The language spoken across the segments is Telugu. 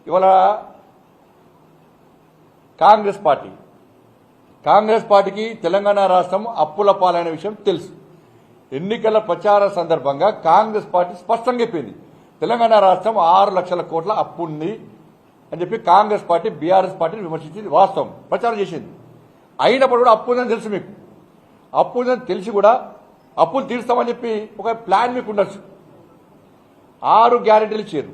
ఇవాళ కాంగ్రెస్ పార్టీకి తెలంగాణ రాష్ట్రం అప్పుల పాలైన విషయం తెలుసు. ఎన్నికల ప్రచార సందర్భంగా కాంగ్రెస్ పార్టీ స్పష్టంగా చెప్పింది తెలంగాణ రాష్ట్రం 6 లక్షల కోట్ల అప్పు ఉంది అని చెప్పి కాంగ్రెస్ పార్టీ బీఆర్ఎస్ పార్టీని విమర్శించింది. వాస్తవం ప్రచారం చేసింది. అయినప్పుడు కూడా అప్పు ఉందని తెలుసు. మీకు అప్పు ఉందని తెలిసి కూడా అప్పులు తీరుస్తామని చెప్పి ఒక ప్లాన్ మీకు ఉండొచ్చు. 6 గ్యారెంటీలు ఇచ్చారు.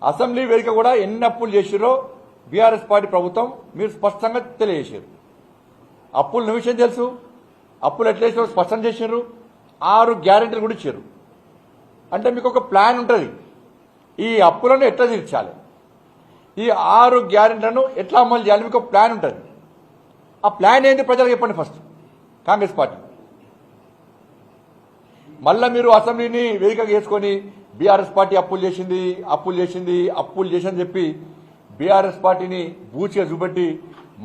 అసెంబ్లీ వేదిక కూడా ఎన్ని అప్పులు చేసిరో బీఆర్ఎస్ పార్టీ ప్రభుత్వం మీరు స్పష్టంగా తెలియజేశారు. అప్పుల విషయం తెలుసు. అప్పులు ఎట్లా చేసారో స్పష్టం చేశారు. 6 గ్యారెంటీలు కూడా ఇచ్చారు. అంటే మీకు ఒక ప్లాన్ ఉంటుంది. ఈ అప్పులను ఎట్లా తీర్చాలి, ఈ 6 గ్యారెంటీలను ఎట్లా అమలు చేయాలి, మీకు ఒక ప్లాన్ ఉంటుంది. ఆ ప్లాన్ ఏంటి ప్రజలకు చెప్పండి ఫస్ట్. కాంగ్రెస్ పార్టీ మళ్ళా మీరు అసెంబ్లీని వేదికగా చేసుకొని బీఆర్ఎస్ పార్టీ అప్పులు చేసిందని చెప్పి బీఆర్ఎస్ పార్టీని బూచిగా చూపెట్టి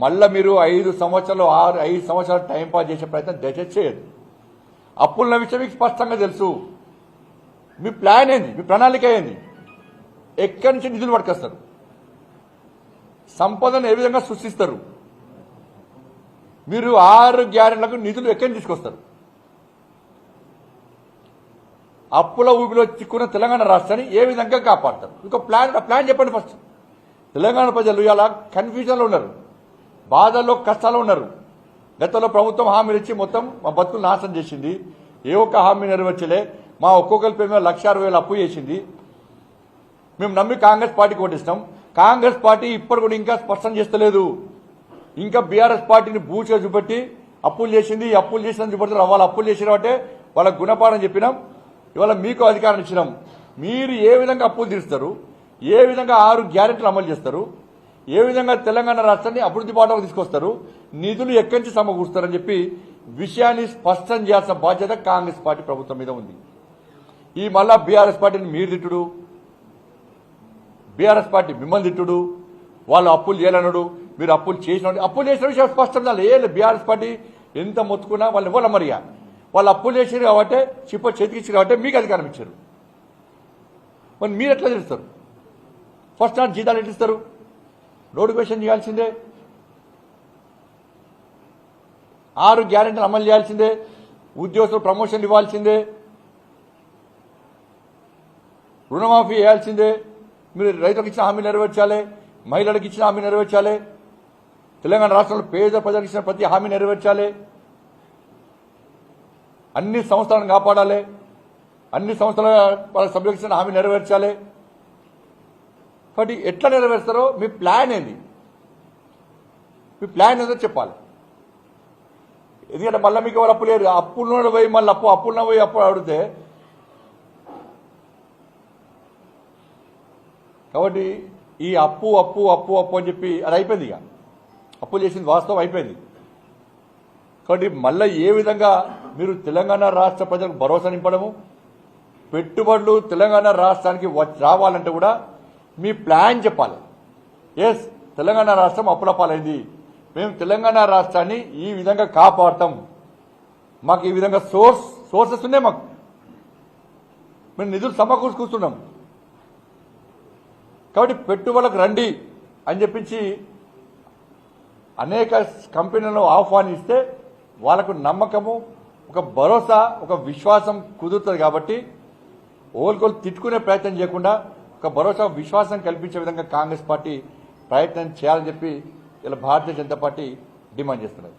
మళ్ళా మీరు 5 సంవత్సరాలు టైంపాస్ చేసే ప్రయత్నం దయచేసి చేయదు. అప్పుల విషయం మీకు స్పష్టంగా తెలుసు. మీ ప్లాన్ ఏంది, మీ ప్రణాళిక ఏంది, ఎక్కడి నుంచి నిధులు పట్టుకొస్తారు, సంపదను ఏ విధంగా సృష్టిస్తారు, మీరు 6 గ్యారెంటీలకు నిధులు ఎక్కడి నుంచి తీసుకొస్తారు. అప్పుల ఊపిలో చిక్కున్న తెలంగాణ రాష్ట్రాన్ని ఏ విధంగా కాపాడతారు, ఇంకో ప్లాన్ చెప్పండి ఫస్ట్. తెలంగాణ ప్రజలు ఇలా కన్ఫ్యూజన్లో ఉన్నారు, బాధల్లో కష్టాలు ఉన్నారు. గతంలో ప్రభుత్వం హామీలు ఇచ్చి మొత్తం మా బతుకులు నాశనం చేసింది. ఏ ఒక్క హామీ నెరవేర్చలే. మా ఒక్కొక్కరి పేరు మీద 1,60,000 అప్పు చేసింది. మేము నమ్మి కాంగ్రెస్ పార్టీకి ఓటిస్తాం. కాంగ్రెస్ పార్టీ ఇప్పుడు కూడా ఇంకా స్పష్టం చేస్తలేదు. ఇంకా బీఆర్ఎస్ పార్టీని బూచిగా చూపెట్టి అప్పులు చేసిందని చూపెడతారు. వాళ్ళు అప్పులు చేసిన అంటే వాళ్ళకు గుణపాఠం చెప్పినాం. ఇవాళ మీకు అధికారం ఇచ్చినాం. మీరు ఏ విధంగా అప్పులు తీరుస్తారు, ఏ విధంగా 6 గ్యారెంటీలు అమలు చేస్తారు, ఏ విధంగా తెలంగాణ రాష్ట్రాన్ని అభివృద్ధి బాటకు తీసుకొస్తారు, నిధులు ఎక్కడి నుంచి సమకూరుస్తారని చెప్పి విషయాన్ని స్పష్టం చేయాల్సిన బాధ్యత కాంగ్రెస్ పార్టీ ప్రభుత్వం మీద ఉంది. ఈ మళ్ళా బీఆర్ఎస్ పార్టీని మీరు తిట్టుడు, బీఆర్ఎస్ పార్టీ మిమ్మల్ని తిట్టుడు, వాళ్ళు అప్పులు చేయాలన్నాడు, మీరు అప్పులు చేసిన విషయం స్పష్టం చేయాలి. బీఆర్ఎస్ పార్టీ ఎంత మొత్తుకున్నా వాళ్ళు ఇవ్వాలి. మరిగా వాళ్ళు అప్పులు చేసారు కాబట్టి చేతికిచ్చారు కాబట్టి మీకు అధికారం ఇచ్చారు. మరి మీరు ఎట్లా తెలుస్తారు? ఫస్ట్ నాట్ జీతాలు ఎట్లా ఇస్తారు? నోటిఫికేషన్ చేయాల్సిందే, 6 గ్యారెంటీలు అమలు చేయాల్సిందే, ఉద్యోగస్తులు ప్రమోషన్లు ఇవ్వాల్సిందే, రుణమాఫీ చేయాల్సిందే, మీరు రైతులకు ఇచ్చిన హామీ నెరవేర్చాలి, మహిళలకు ఇచ్చిన హామీ నెరవేర్చాలి, తెలంగాణ రాష్ట్రంలో పేద ప్రజలకు ఇచ్చిన ప్రతి హామీ నెరవేర్చాలి, అన్ని సంస్థలను కాపాడాలి, అన్ని సంస్థల సభ్యులకు ఇచ్చిన హామీ నెరవేర్చాలి. కాబట్టి ఎట్లా నెరవేరుస్తారో మీ ప్లాన్ ఏంది, మీ ప్లాన్ ఏదో చెప్పాలి. ఎందుకంటే మళ్ళీ మీకు వాళ్ళు అప్పు లేరు. అప్పుల్లో పోయి మళ్ళీ అప్పుల్లో పోయి అప్పు అడిగితే కాబట్టి ఈ అప్పు అని చెప్పి అది అయిపోయింది. ఇక అప్పులు చేసింది వాస్తవం అయిపోయింది. కాబట్టి మళ్ళీ ఏ విధంగా మీరు తెలంగాణ రాష్ట్ర ప్రజలకు భరోసా నింపడము, పెట్టుబడులు తెలంగాణ రాష్ట్రానికి రావాలంటే కూడా మీ ప్లాన్ చెప్పాలి. ఎస్, తెలంగాణ రాష్ట్రం అప్పుల పాలైంది, మేము తెలంగాణ రాష్ట్రాన్ని ఈ విధంగా కాపాడతాం, మాకు ఈ విధంగా సోర్సెస్ ఉన్నాయి, మాకు మేము నిధులు సమకూర్చుకుంటున్నాం. కాబట్టి పెట్టుబడులకు రండి అని చెప్పించి అనేక కంపెనీలను ఆహ్వానిస్తే వాళ్ళకు నమ్మకము, ఒక భరోసా, ఒక విశ్వాసం కుదురుతుంది. కాబట్టి ఓల్కోలు తిట్టుకునే ప్రయత్నం చేయకుండా ఒక భరోసా, విశ్వాసం కల్పించే విధంగా కాంగ్రెస్ పార్టీ ప్రయత్నం చేయాలని చెప్పి ఇలా భారతీయ జనతా పార్టీ డిమాండ్ చేస్తున్నది.